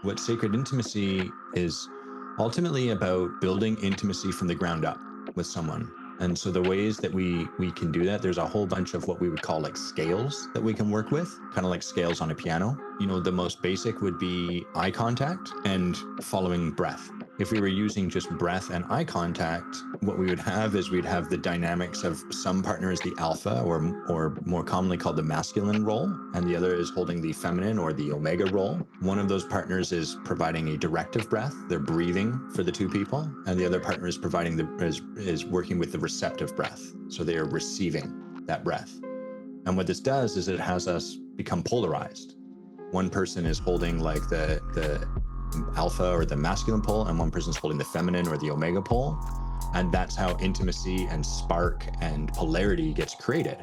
What sacred intimacy is ultimately about building intimacy from the ground up with someone. And so the ways that we can do that, there's a whole bunch of what we would call like scales that we can work with, kind of like scales on a piano. You know, the most basic would be eye contact and following breath. If we were using just breath and eye contact, what we would have is we'd have the dynamics of some partner is the alpha or more commonly called the masculine role, and the other is holding the feminine or the omega role. One of those partners is providing a directive breath. They're breathing for the two people, and the other partner is providing is working with the receptive breath. So they are receiving that breath. And what this does is it has us become polarized. One person is holding like the alpha or the masculine pole, and one person's holding the feminine or the omega pole. And that's how intimacy and spark and polarity gets created.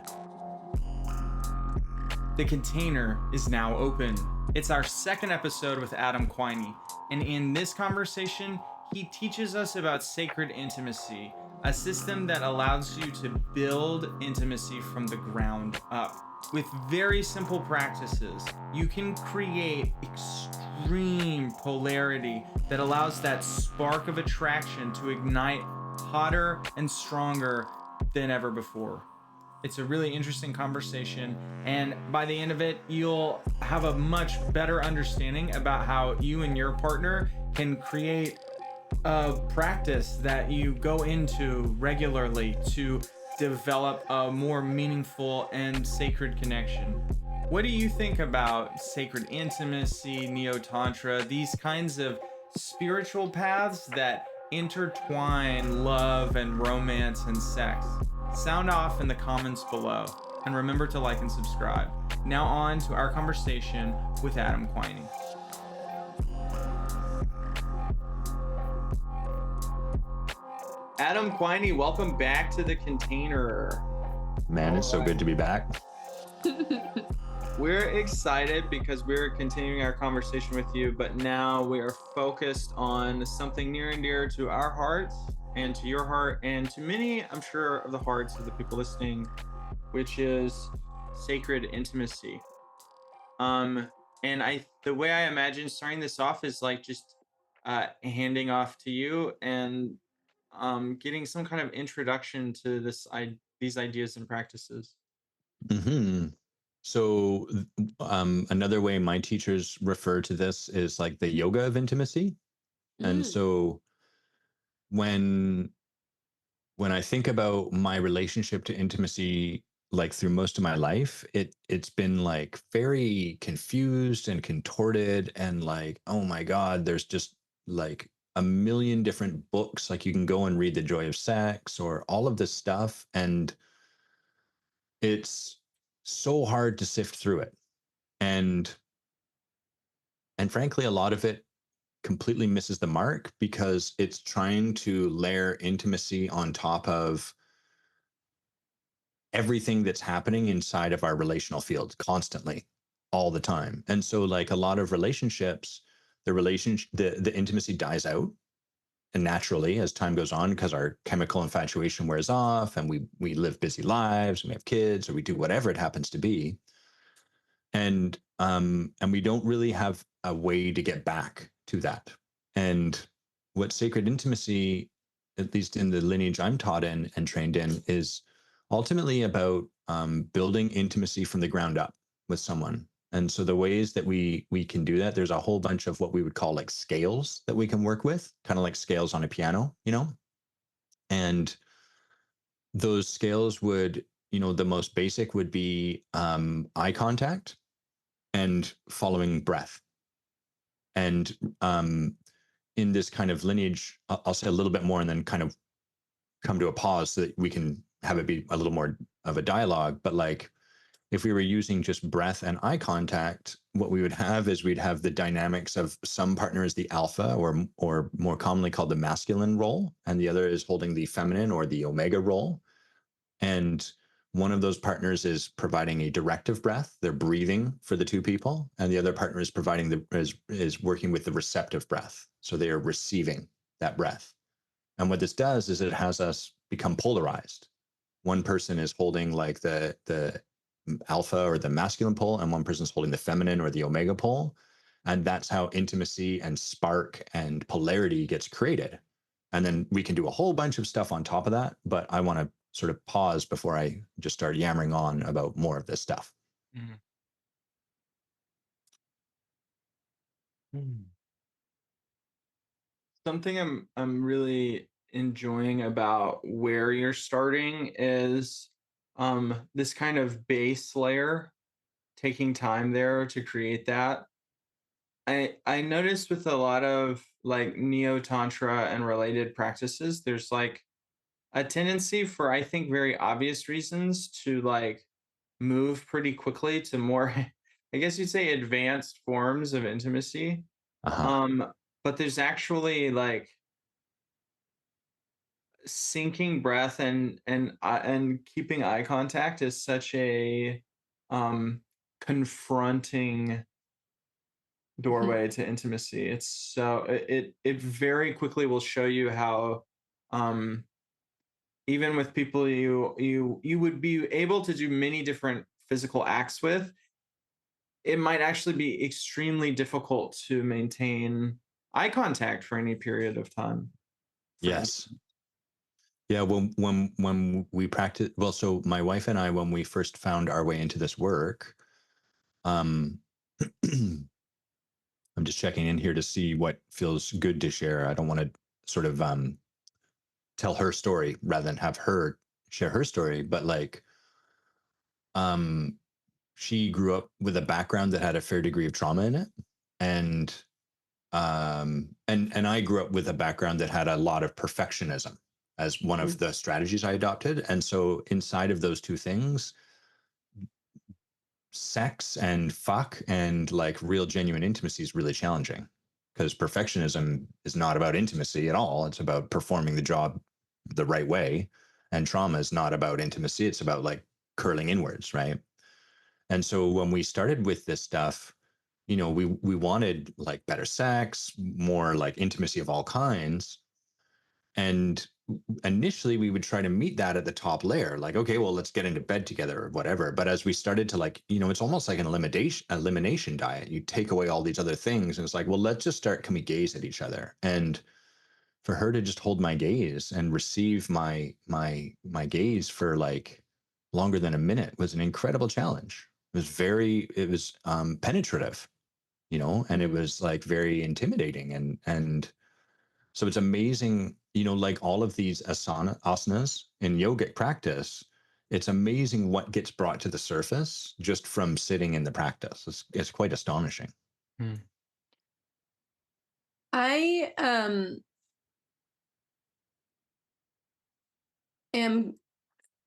The container is now open. It's our second episode with Adam Quiney, and in this conversation, he teaches us about sacred intimacy, a system that allows you to build intimacy from the ground up. With very simple practices, you can create extreme polarity that allows that spark of attraction to ignite hotter and stronger than ever before. It's a really interesting conversation, and by the end of it, you'll have a much better understanding about how you and your partner can create a practice that you go into regularly to develop a more meaningful and sacred connection. What do you think about sacred intimacy, neo-tantra, these kinds of spiritual paths that intertwine love and romance and sex? Sound off in the comments below, and remember to like and subscribe. Now on to our conversation with Adam Quiney. Adam Quiney, welcome back to the container. Man, it's so good to be back. We're excited because we're continuing our conversation with you, but now we are focused on something near and dear to our hearts and to your heart and to many, I'm sure, of the hearts of the people listening, which is sacred intimacy. And the way I imagine starting this off is like just handing off to you and getting some kind of introduction to these ideas and practices. Mm-hmm. So another way my teachers refer to this is like the yoga of intimacy. And so when I think about my relationship to intimacy, like through most of my life, it's been like very confused and contorted, and like, oh my God, there's just like a million different books. Like you can go and read The Joy of Sex or all of this stuff, and it's so hard to sift through it. And frankly, a lot of it completely misses the mark because it's trying to layer intimacy on top of everything that's happening inside of our relational field constantly, all the time. And so like a lot of relationships, the intimacy dies out, and naturally as time goes on, because our chemical infatuation wears off and we live busy lives and we have kids or we do whatever it happens to be. And we don't really have a way to get back to that. And what sacred intimacy, at least in the lineage I'm taught in and trained in, is ultimately about building intimacy from the ground up with someone. And so the ways that we can do that, there's a whole bunch of what we would call like scales that we can work with, kind of like scales on a piano, you know? And those scales would, you know, the most basic would be eye contact and following breath. And in this kind of lineage, I'll say a little bit more and then kind of come to a pause so that we can have it be a little more of a dialogue. But like, if we were using just breath and eye contact, what we would have is we'd have the dynamics of some partner is the alpha or more commonly called the masculine role, and the other is holding the feminine or the omega role. And one of those partners is providing a directive breath. They're breathing for the two people, and the other partner is providing is working with the receptive breath. So they are receiving that breath. And what this does is it has us become polarized. One person is holding like the alpha or the masculine pole, and one person is holding the feminine or the omega pole. And that's how intimacy and spark and polarity gets created. And then we can do a whole bunch of stuff on top of that. But I want to sort of pause before I just start yammering on about more of this stuff. Mm. Mm. Something I'm really enjoying about where you're starting is this kind of base layer, taking time there to create that. I noticed with a lot of like neo tantra and related practices, there's like a tendency for, I think, very obvious reasons to like move pretty quickly to more I guess you'd say advanced forms of intimacy. Uh-huh. Um but there's actually like sinking breath and keeping eye contact is such a um confronting Mhm. doorway to intimacy. It's so it very quickly will show you how um even with people you would be able to do many different physical acts with, it might actually be extremely difficult to maintain eye contact for any period of time. For Yes. Yeah, when we practice, well, so my wife and I, when we first found our way into this work, um, I'm just checking in here to see what feels good to share. I don't want to sort of tell her story rather than have her share her story, but like, um, she grew up with a background that had a fair degree of trauma in it, and and I grew up with a background that had a lot of perfectionism as one of Mhm. the strategies I adopted. And so inside of those two things, sex and fuck and like real genuine intimacy is really challenging, because perfectionism is not about intimacy at all. It's about performing the job the right way. And trauma is not about intimacy. It's about like curling inwards, right? And so when we started with this stuff, we wanted like better sex, more like intimacy of all kinds. And initially we would try to meet that at the top layer, like, okay, well, let's get into bed together or whatever. But as we started to like, it's almost like an elimination diet. You take away all these other things, and it's like, well, let's just start, can we gaze at each other? And for her to just hold my gaze and receive my gaze for like longer than a minute was an incredible challenge. It was penetrative, and it was like very intimidating, and so it's amazing, like all of these asanas in yogic practice. It's amazing what gets brought to the surface just from sitting in the practice. It's quite astonishing. Mm. I am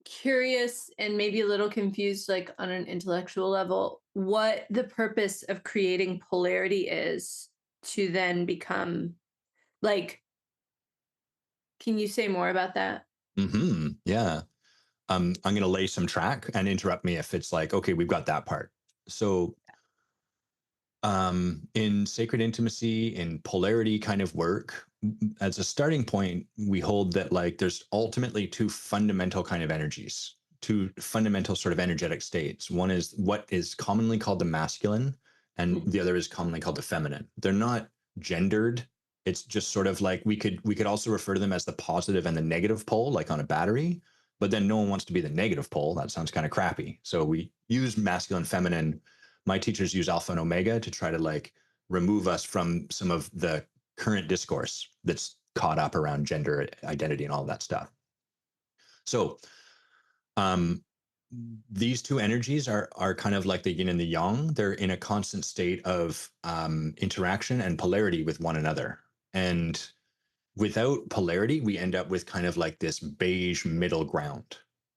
curious and maybe a little confused, like on an intellectual level, what the purpose of creating polarity is to then become like, can you say more about that? Yeah. I'm going to lay some track and interrupt me if it's like, okay, we've got that part. So in sacred intimacy, in polarity kind of work, as a starting point, we hold that like there's ultimately two fundamental kind of energies, two fundamental sort of energetic states. One is what is commonly called the masculine, and Mhm. the other is commonly called the feminine. They're not gendered. It's just sort of like we could also refer to them as the positive and the negative pole, like on a battery. But then no one wants to be the negative pole. That sounds kind of crappy. So we use masculine, feminine. My teachers use alpha and omega to try to like remove us from some of the current discourse that's caught up around gender identity and all that stuff. So um, these two energies are kind of like the yin and the yang. They're in a constant state of interaction and polarity with one another. And without polarity, we end up with kind of like this beige middle ground.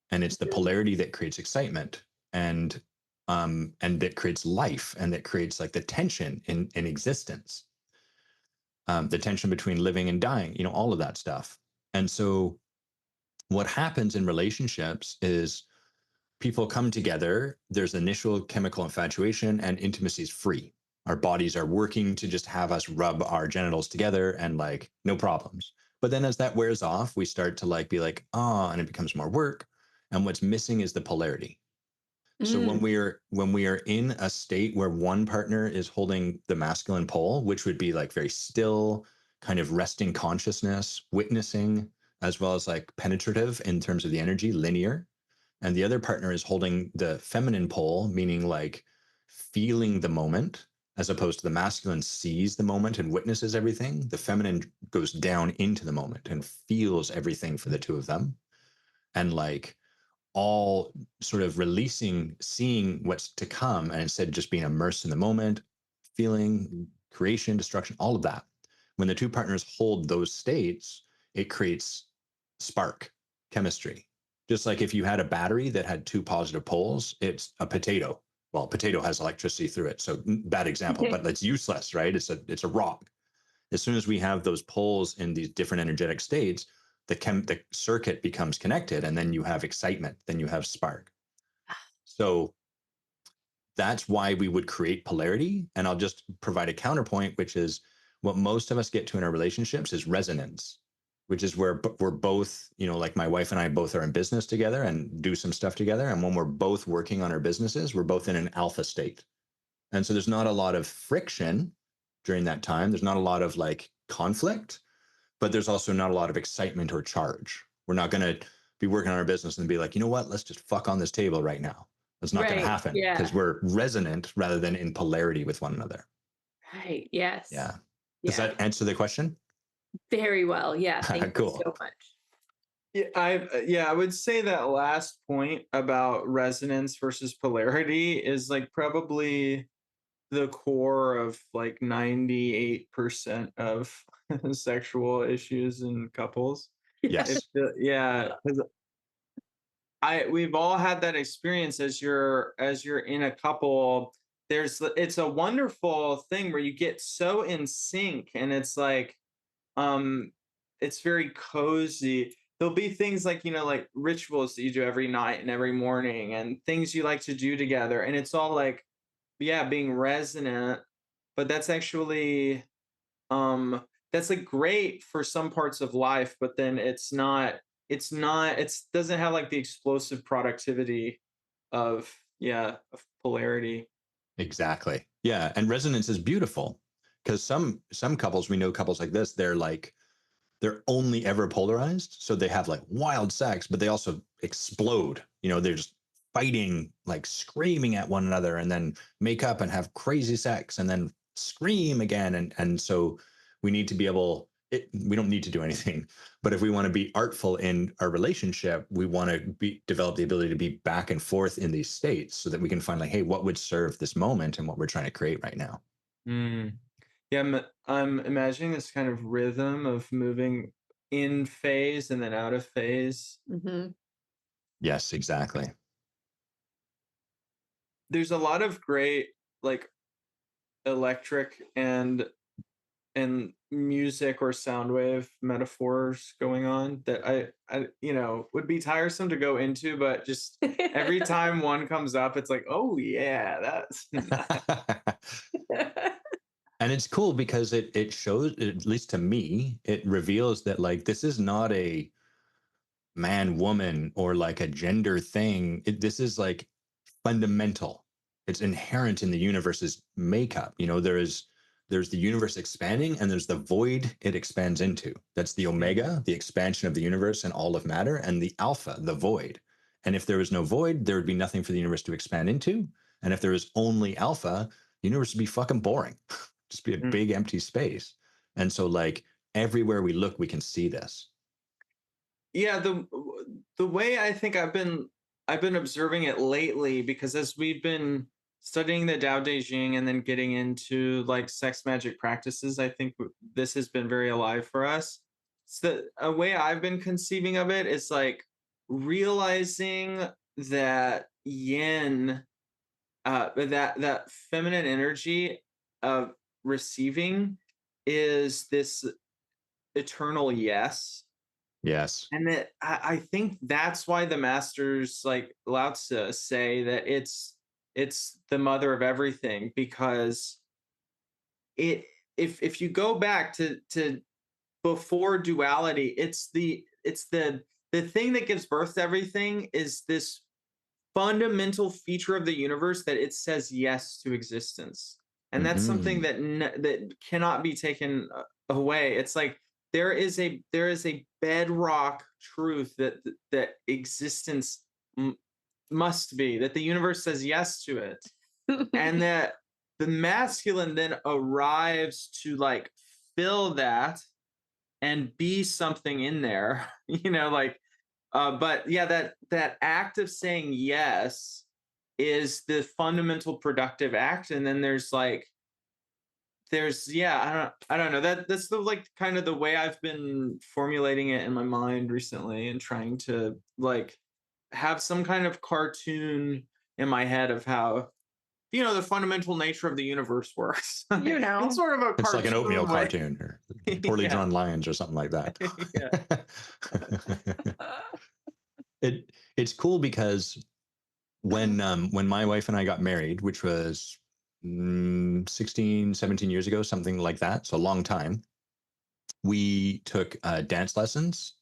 And it's the polarity that creates excitement and that creates life, and that creates like the tension in existence, the tension between living and dying, all of that stuff. And so what happens in relationships is people come together, there's initial chemical infatuation, and intimacy is free. Our bodies are working to just have us rub our genitals together and like no problems. But then as that wears off, we start to like be like, and it becomes more work. And what's missing is the polarity. So Mm. when we are in a state where one partner is holding the masculine pole, which would be like very still, kind of resting consciousness, witnessing, as well as like penetrative in terms of the energy, linear, and the other partner is holding the feminine pole, meaning like feeling the moment, as opposed to the masculine sees the moment and witnesses everything. The feminine goes down into the moment and feels everything for the two of them. And like all sort of releasing, seeing what's to come, and instead just being immersed in the moment, feeling creation, destruction, all of that. When the two partners hold those states, it creates spark, chemistry. Just like if you had a battery that had two positive poles, it's a potato. Well, potato has electricity through it, so bad example, but it's useless, right? It's a rock. As soon as we have those poles in these different energetic states, the circuit becomes connected, and then you have excitement, then you have spark. So that's why we would create polarity. And I'll just provide a counterpoint, which is what most of us get to in our relationships is resonance, which is where we're both, like my wife and I both are in business together and do some stuff together. And when we're both working on our businesses, we're both in an alpha state. And so there's not a lot of friction during that time. There's not a lot of like conflict, but there's also not a lot of excitement or charge. We're not going to be working on our business and be like, you know what, let's just fuck on this table right now. That's not going to Right. happen because Yeah. we're resonant rather than in polarity with one another. Right. Yes. Yeah. Does Yeah. that answer the question? Very well. Yeah. Thank you Cool. so much. I would say that last point about resonance versus polarity is like probably the core of like 98% of sexual issues in couples. Yes. Yeah, 'cause we've all had that experience as you're in a couple. It's a wonderful thing where you get so in sync, and it's like um it's very cozy. There'll be things like, like rituals that you do every night and every morning, and things you like to do together, and it's all like, yeah, being resonant. But that's actually that's like great for some parts of life, but then it's doesn't have like the explosive productivity of, of polarity. Exactly. Yeah. And resonance is beautiful because some couples, we know couples like this, they're only ever polarized. So they have like wild sex, but they also explode. They're just fighting, like screaming at one another, and then make up and have crazy sex and then scream again. And so we need to be able, we don't need to do anything. But if we want to be artful in our relationship, we want to develop the ability to be back and forth in these states so that we can find like, hey, what would serve this moment and what we're trying to create right now. Mm. Yeah, I'm imagining this kind of rhythm of moving in phase and then out of phase. Hmm. Yes, exactly. There's a lot of great like electric and music or sound wave metaphors going on that I would be tiresome to go into, but just every time one comes up, it's like, oh yeah, that's And it's cool because it shows, at least to me, it reveals that like this is not a man woman or like a gender thing. This is like fundamental. It's inherent in the universe's makeup. There's the universe expanding and there's the void it expands into. That's the omega, the expansion of the universe and all of matter, and the alpha, the void. And if there was no void, there would be nothing for the universe to expand into. And if there was only alpha, the universe would be fucking boring. Just be a Mm. big empty space. And so like everywhere we look, we can see this. Yeah, the way I think I've been observing it lately, because as we've been studying the Tao Te Ching and then getting into like sex magic practices, I think this has been very alive for us. So a way I've been conceiving of it is like realizing that yin, that feminine energy of receiving is this eternal yes. Yes. And that I think that's why the masters like Lao Tzu say that it's the mother of everything, because it if you go back to before duality, it's the thing that gives birth to everything is this fundamental feature of the universe that it says yes to existence. And that's something Hmm. that that cannot be taken away. It's like there is a bedrock truth that existence must be, that the universe says yes to it, and that the masculine then arrives to like fill that and be something in there, like, but yeah, that act of saying yes is the fundamental productive act. And then there's yeah, I don't know, that's the like kind of the way I've been formulating it in my mind recently, and trying to like have some kind of cartoon in my head of how the fundamental nature of the universe works, You in know. sort of a It's like an oatmeal cartoon way. cartoon or poorly Yeah. drawn lions or something like that. Yeah. It's cool because when my wife and I got married, which was 16, 17 years ago, something like that, so a long time, we took dance lessons.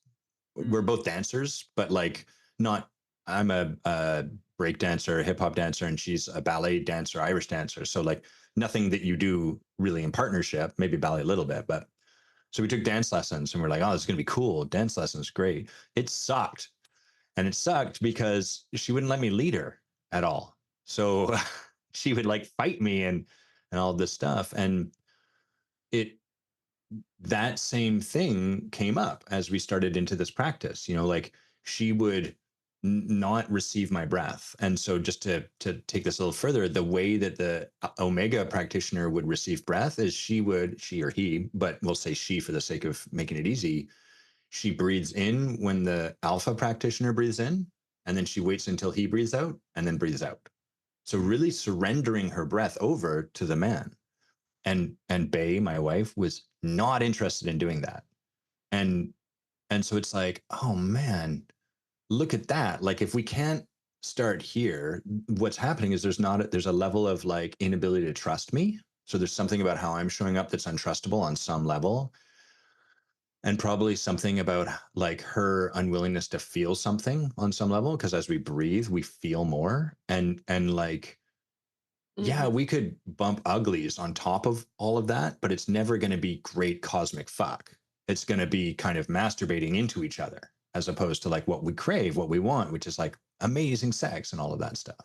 We're Mm. both dancers, but like not. I'm a break dancer, hip hop dancer, and she's a ballet dancer, Irish dancer. So like nothing that you do really in partnership. Maybe ballet a little bit, but so we took dance lessons, and we're like, oh, this is gonna be cool. Dance lessons, great. It sucked, and it sucked because she wouldn't let me lead her at all. So she would like fight me and all this stuff, and it that same thing came up as we started into this practice. Like she would not receive my breath. And so just to take this a little further, the way that the Omega practitioner would receive breath is she or he, but we'll say she for the sake of making it easy, she breathes in when the Alpha practitioner breathes in, and then she waits until he breathes out and then breathes out. So really surrendering her breath over to the man. And Bay, my wife, was not interested in doing that. And and so it's like, oh man, look at that. Like if we can't start here, what's happening is there's a level of like inability to trust me. So there's something about how I'm showing up that's untrustable on some level. And probably something about like her unwillingness to feel something on some level. Cause as we breathe, we feel more. And like yeah, Mhm. we could bump uglies on top of all of that, but it's never going to be great cosmic fuck. It's going to be kind of masturbating into each other as opposed to like what we crave, what we want, which is like amazing sex and all of that stuff.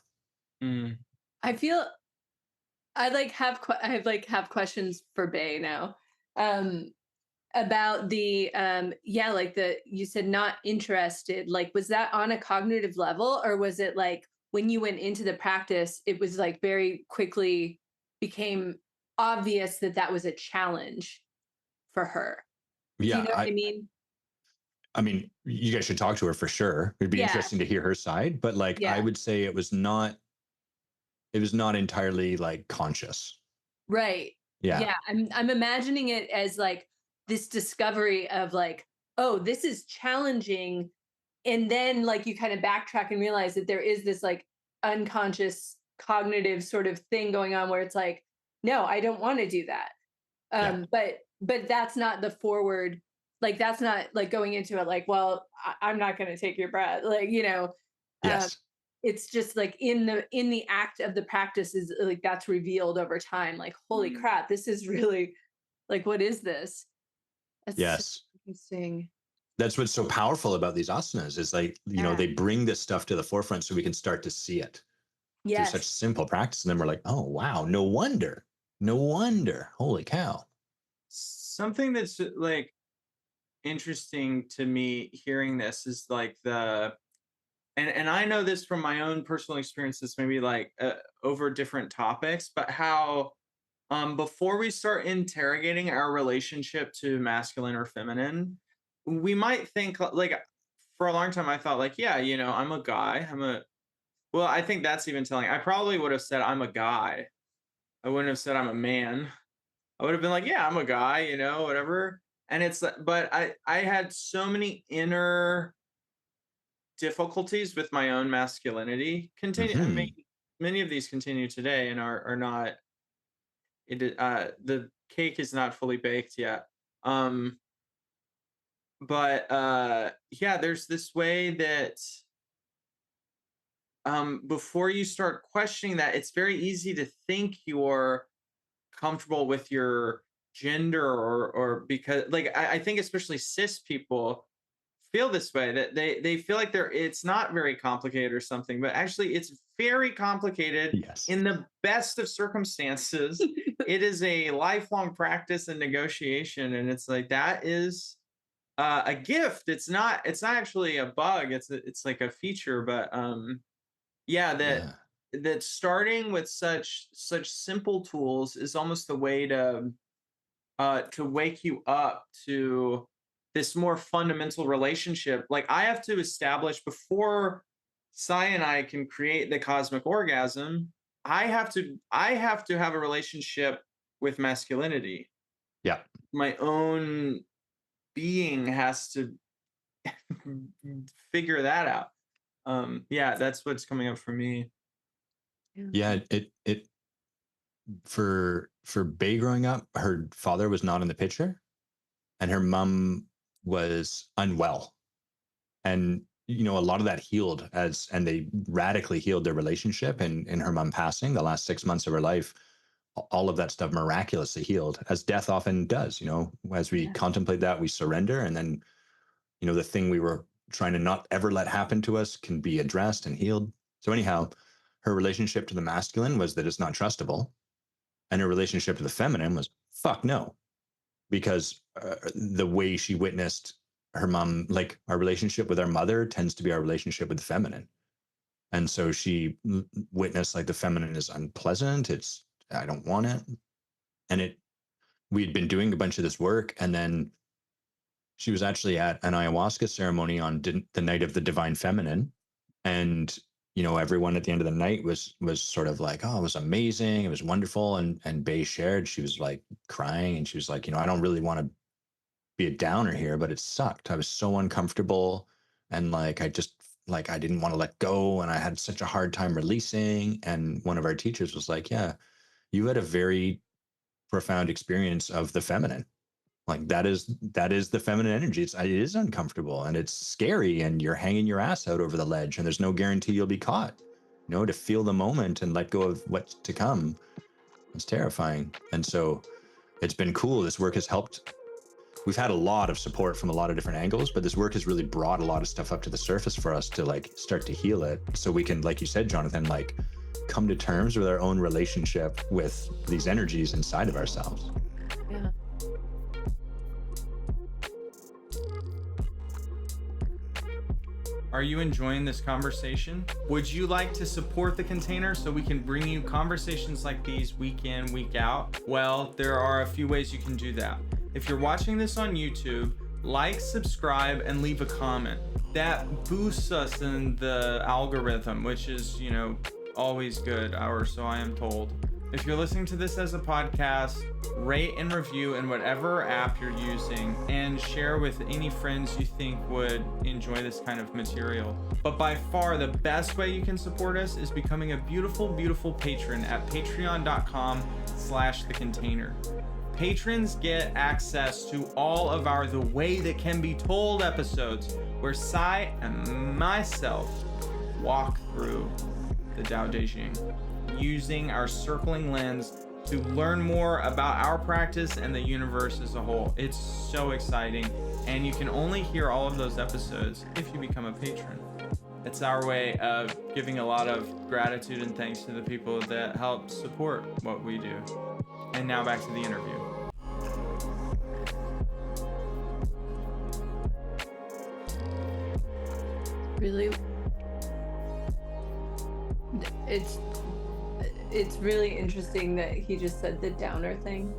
Mm. I feel I have questions for Bay now. Um about the yeah, like the you said not interested. Like was that on a cognitive level, or was it like when you went into the practice it was like very quickly became obvious that that was a challenge for her? Do you Yeah, know what I mean? I mean, you guys should talk to her for sure. It'd be Yeah, interesting to hear her side, but like I yeah. would say it was not entirely like conscious. Right. Yeah. Yeah, I'm imagining it as like this discovery of like, oh, this is challenging, and then like you kind of backtrack and realize that there is this like unconscious cognitive sort of thing going on where it's like, no, I don't want to do that. Yeah. But that's not the forward, like that's not like going into it like, well, I'm not going to take your breath, like um, Yes. it's just like in the act of the practice is like that's revealed over time, like holy crap, this is really like, what is this? That's so Yes. interesting. That's what's so powerful about these asanas is like, Yeah. they bring this stuff to the forefront so we can start to see it through such Yes. simple practice. And then we're like, oh, wow, no wonder. No wonder. Holy cow. Something that's like interesting to me hearing this is like and I know this from my own personal experiences, maybe like over different topics, but how before we start interrogating our relationship to masculine or feminine, we might think like, for a long time I thought like, yeah, I'm a guy. Well, I think that's even telling. I probably would have said I'm a guy. I wouldn't have said I'm a man. I would have been like, yeah, I'm a guy, whatever. And it's but I had so many inner difficulties with my own masculinity. Continue. I mean, Hmm. many of these continue today and are not. The cake is not fully baked yet. Um, but yeah, there's this way that before you start questioning that, it's very easy to think you're comfortable with your gender, or because like I think especially cis people feel this way, that they feel like it's not very complicated or something, but actually it's very complicated Yes. in the best of circumstances. It is a lifelong practice and negotiation, and it's like that is a gift. It's not actually a bug. It's like a feature. But yeah, Yeah. that starting with such simple tools is almost the way to wake you up to this more fundamental relationship. Like I have to establish before Sai and I can create the cosmic orgasm. I have to have a relationship with masculinity. Yeah. My own being has to figure that out. Yeah, that's what's coming up for me. Yeah. It for Bay growing up, her father was not in the picture, and her mom was unwell. And a lot of that healed, and they radically healed their relationship. And in her mom passing, the last 6 months of her life, all of that stuff miraculously healed, as death often does. As we Yeah. contemplate that, we surrender, and then the thing we were trying to not ever let happen to us can be addressed and healed. So anyhow, her relationship to the masculine was that it's not trustable, and her relationship to the feminine was fuck no, because the way she witnessed her mom, like our relationship with our mother tends to be our relationship with the feminine. And so she witnessed like the feminine is unpleasant. I don't want it. And we'd been doing a bunch of this work. And then she was actually at an ayahuasca ceremony on the night of the divine feminine. And, everyone at the end of the night was sort of like, oh, it was amazing. It was wonderful. And Bay shared, she was like crying, and she was like, I don't really want to be a downer here, but it sucked. I was so uncomfortable, and like I didn't want to let go, and I had such a hard time releasing. And one of our teachers was like, yeah, you had a very profound experience of the feminine. Like that is the feminine energy. It is uncomfortable and it's scary, and you're hanging your ass out over the ledge, and there's no guarantee you'll be caught. To feel the moment and let go of what's to come, it's terrifying. And so it's been cool. This work has helped. We've had a lot of support from a lot of different angles, but this work has really brought a lot of stuff up to the surface for us to like start to heal it, so we can, like you said, Jonathan, like come to terms with our own relationship with these energies inside of ourselves. Yeah. Are you enjoying this conversation? Would you like to support the container so we can bring you conversations like these week in, week out? Well, there are a few ways you can do that. If you're watching this on YouTube, like, subscribe, and leave a comment. That boosts us in the algorithm, which is, always good, or so I am told. If you're listening to this as a podcast, rate and review in whatever app you're using, and share with any friends you think would enjoy this kind of material. But by far the best way you can support us is becoming a beautiful, beautiful patron at patreon.com/thecontainer. Patrons get access to all of our The Way That Can Be Told episodes, where Sai and myself walk through the Tao Te Ching, using our circling lens to learn more about our practice and the universe as a whole. It's so exciting, and you can only hear all of those episodes if you become a patron. It's our way of giving a lot of gratitude and thanks to the people that help support what we do. And now back to the interview. Really, it's really interesting that he just said the downer thing.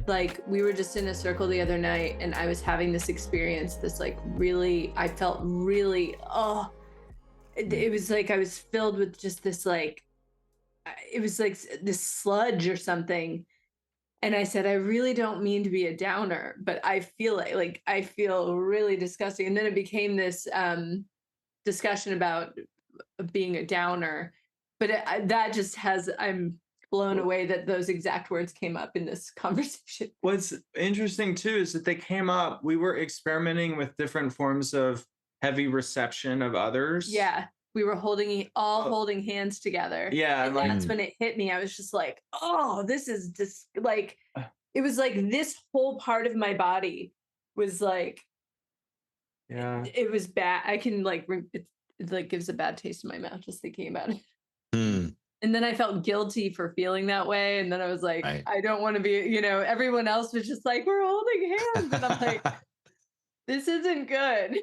Like, we were just in a circle the other night, and I was having this experience, this like really, I felt really, it was like I was filled with just this like, it was like this sludge or something. And I said, I really don't mean to be a downer, but I feel like I feel really disgusting. And then it became this discussion about being a downer. But that just I'm blown away that those exact words came up in this conversation. What's interesting too is that they came up, we were experimenting with different forms of heavy reception of others. Yeah. we were holding hands together. Yeah, And like that's when it hit me. I was just like, oh, this is just like, it was like this whole part of my body was like, yeah. it was bad. I can like, it like gives a bad taste in my mouth just thinking about it. Mm, And then I felt guilty for feeling that way. And then I was like, right. I don't want to be, everyone else was just like, we're holding hands. And I'm like, this isn't good.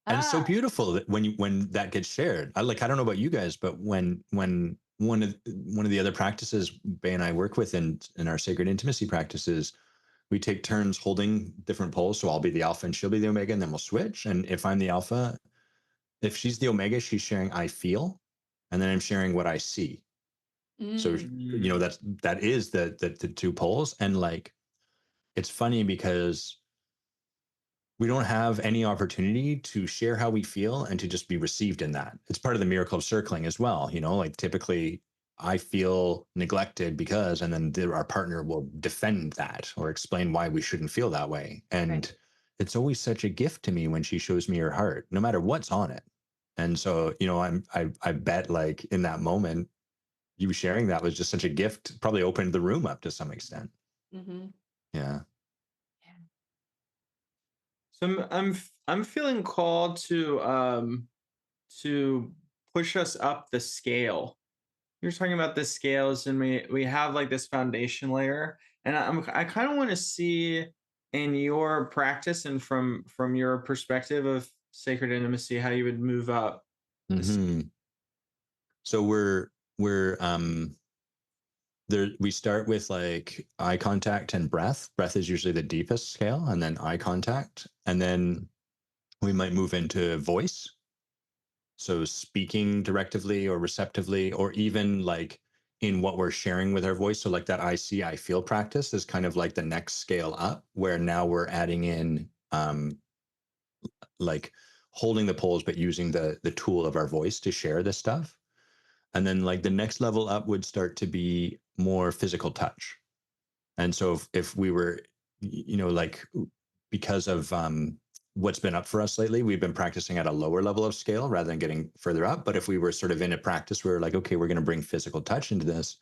And it's so Ah, beautiful that when that gets shared. I don't know about you guys, but when one of the other practices Bay and I work with in our sacred intimacy practices, we take turns holding different poles. So I'll be the alpha and she'll be the omega, and then we'll switch. And if I'm the alpha, if she's the omega, she's sharing I feel, and then I'm sharing what I see. So Mm. that is the two poles. And like it's funny because we don't have any opportunity to share how we feel and to just be received in that. It's part of the miracle of circling as well. Like typically I feel neglected because, and then our partner will defend that or explain why we shouldn't feel that way. And right. it's always such a gift to me when she shows me her heart, no matter what's on it. And so, I bet like in that moment, you sharing that was just such a gift, probably opened the room up to some extent. Mm-hmm. Yeah. So I'm feeling called to push us up the scale. You're talking about the scales, and we have like this foundation layer, and I kind of want to see in your practice and from your perspective of sacred intimacy how you would move up this. Hmm. So we're there, we start with like eye contact and breath. Breath is usually the deepest scale, and then eye contact, and then we might move into voice. So speaking directively or receptively, or even like in what we're sharing with our voice. So like that I see, I feel practice is kind of like the next scale up, where now we're adding in like holding the poles, but using the tool of our voice to share this stuff. And then like the next level up would start to be more physical touch. And so if we were, like because of what's been up for us lately, we've been practicing at a lower level of scale rather than getting further up. But if we were sort of in a practice where we're like, okay, we're going to bring physical touch into this,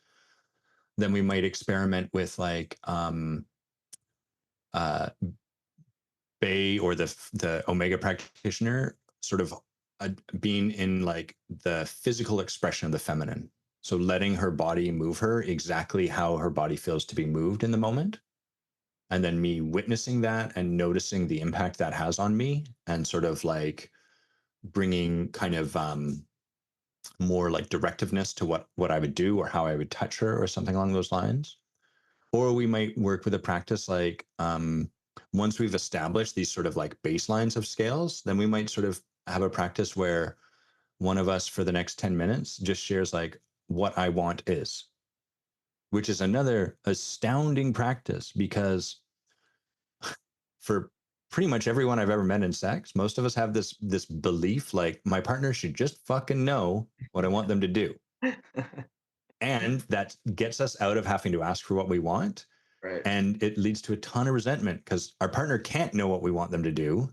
then we might experiment with like uh, Bay or the Omega practitioner sort of being in like the physical expression of the feminine. So letting her body move her exactly how her body feels to be moved in the moment. And then me witnessing that and noticing the impact that has on me, and sort of like bringing kind of more like directiveness to what I would do or how I would touch her or something along those lines. Or we might work with a practice like once we've established these sort of like baselines of scales, then we might sort of have a practice where one of us for the next 10 minutes just shares like what I want is, which is another astounding practice because for pretty much everyone I've ever met in sex, most of us have this belief like my partner should just fucking know what I want them to do. And that gets us out of having to ask for what we want. Right. And it leads to a ton of resentment because our partner can't know what we want them to do.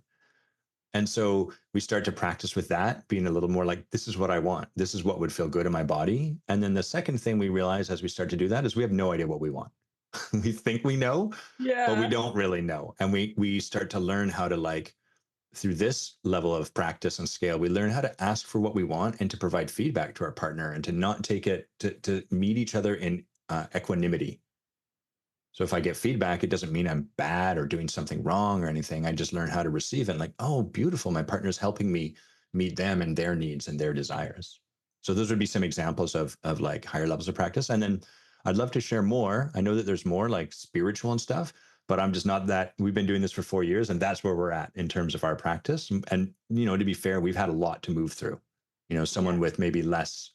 And so we start to practice with that, being a little more like, this is what I want. This is what would feel good in my body. And then the second thing we realize as we start to do that is we have no idea what we want. We think we know, but we Yeah. don't really know. And we start to learn how to like, through this level of practice and scale, we learn how to ask for what we want and to provide feedback to our partner and to not take it to meet each other in equanimity. So if I get feedback, it doesn't mean I'm bad or doing something wrong or anything. I just learn how to receive it. Like, oh, beautiful. My partner's helping me meet them and their needs and their desires. So those would be some examples of like higher levels of practice. And then I'd love to share more. I know that there's more like spiritual and stuff, but I'm just not that. We've been doing this for 4 years, and that's where we're at in terms of our practice. And to be fair, we've had a lot to move through. Someone Yeah. with maybe less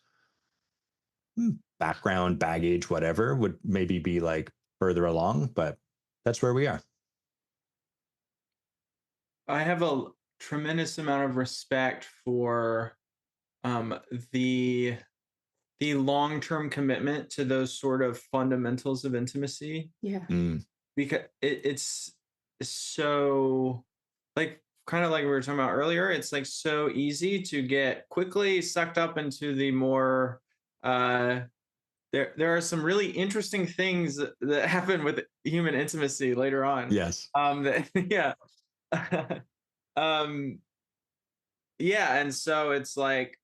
background, baggage, whatever, would maybe be like further along, but that's where we are. I have a tremendous amount of respect for um, the the long-term commitment to those sort of fundamentals of intimacy, Yeah. Mm, because it's so like kind of like we were talking about earlier, it's like so easy to get quickly sucked up into the more there are some really interesting things that happen with human intimacy later on. Yes. Yeah. um yeah, and so it's like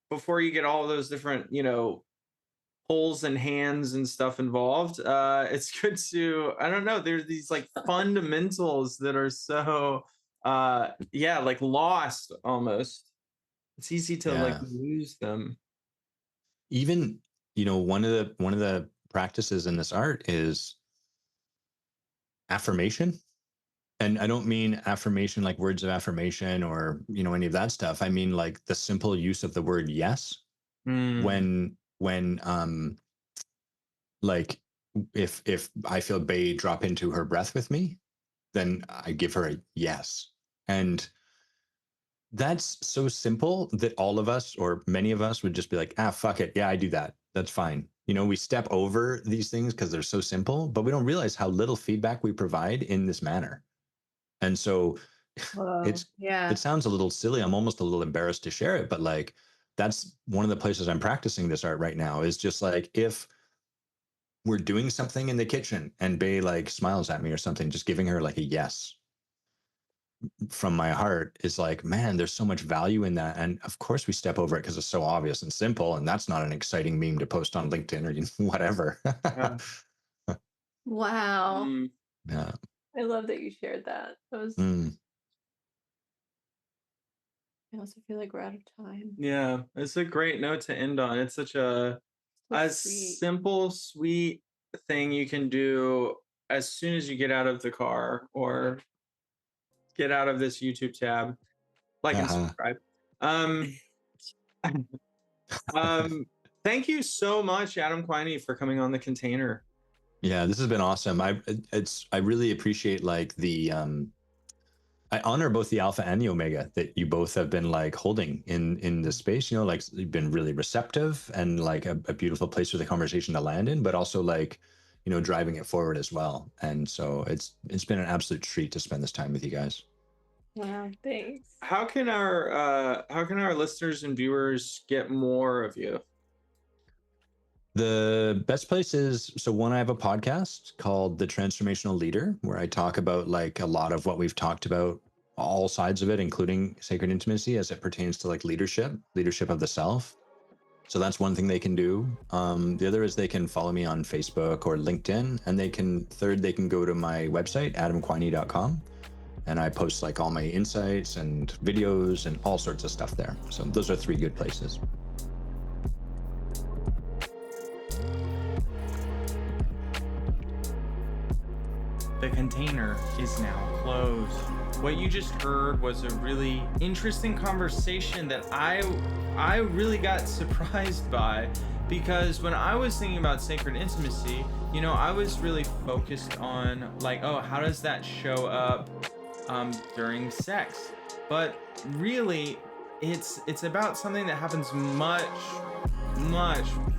before you get all those different, holes and hands and stuff involved, it's good to, I don't know, there's these like fundamentals that are so yeah, like lost almost. It's easy to like Yeah. lose them. Even, one of the practices in this art is affirmation. And I don't mean affirmation like words of affirmation or, any of that stuff. I mean like the simple use of the word yes. Mm. When like if I feel Bay drop into her breath with me, then I give her a yes. And that's so simple that all of us or many of us would just be like, fuck it. Yeah, I do that. That's fine. We step over these things because they're so simple, but we don't realize how little feedback we provide in this manner. And so Whoa. it's Yeah. it sounds a little silly. I'm almost a little embarrassed to share it, but like that's one of the places I'm practicing this art right now is just like if we're doing something in the kitchen and Bay like smiles at me or something, just giving her like a yes from my heart is like, man, there's so much value in that. And of course we step over it because it's so obvious and simple. And that's not an exciting meme to post on LinkedIn or whatever. Yeah. Wow. Mm. Yeah. I love that you shared that. That was. Mm. I also feel like we're out of time. Yeah, it's a great note to end on. It's such a So sweet. simple, sweet thing you can do as soon as you get out of the car or get out of this YouTube tab. Like and Uh-huh. subscribe. Um, thank you so much, Adam Quiney, for coming on The Container. Yeah, this has been awesome. I really appreciate like I honor both the alpha and the omega that you both have been like holding in this space. Like you've been really receptive and like a beautiful place for the conversation to land in, but also like driving it forward as well. And so it's been an absolute treat to spend this time with you guys. Wow. Thanks. How can our listeners and viewers get more of you? The best place is, so one, I have a podcast called The Transformational Leader, where I talk about like a lot of what we've talked about, all sides of it, including sacred intimacy as it pertains to like leadership of the self. So that's one thing they can do. The other is they can follow me on Facebook or LinkedIn, and they can go to my website, adamquiney.com, and I post like all my insights and videos and all sorts of stuff there. So those are 3 good places. The container is now closed. What you just heard was a really interesting conversation that I really got surprised by, because when I was thinking about sacred intimacy, I was really focused on like, oh, how does that show up during sex? But really, it's about something that happens much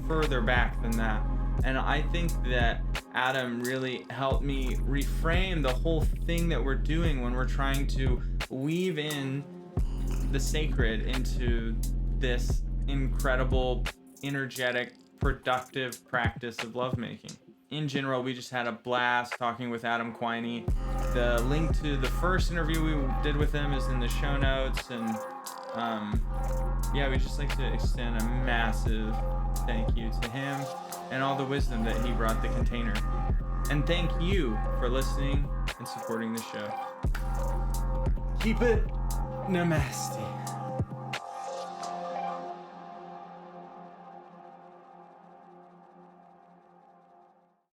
further back than that. And I think that Adam really helped me reframe the whole thing that we're doing when we're trying to weave in the sacred into this incredible, energetic, productive practice of lovemaking. In general, we just had a blast talking with Adam Quiney. The link to the first interview we did with him is in the show notes. And yeah, we just like to extend a massive thank you to him and all the wisdom that he brought the container. And thank you for listening and supporting the show. Keep it namaste.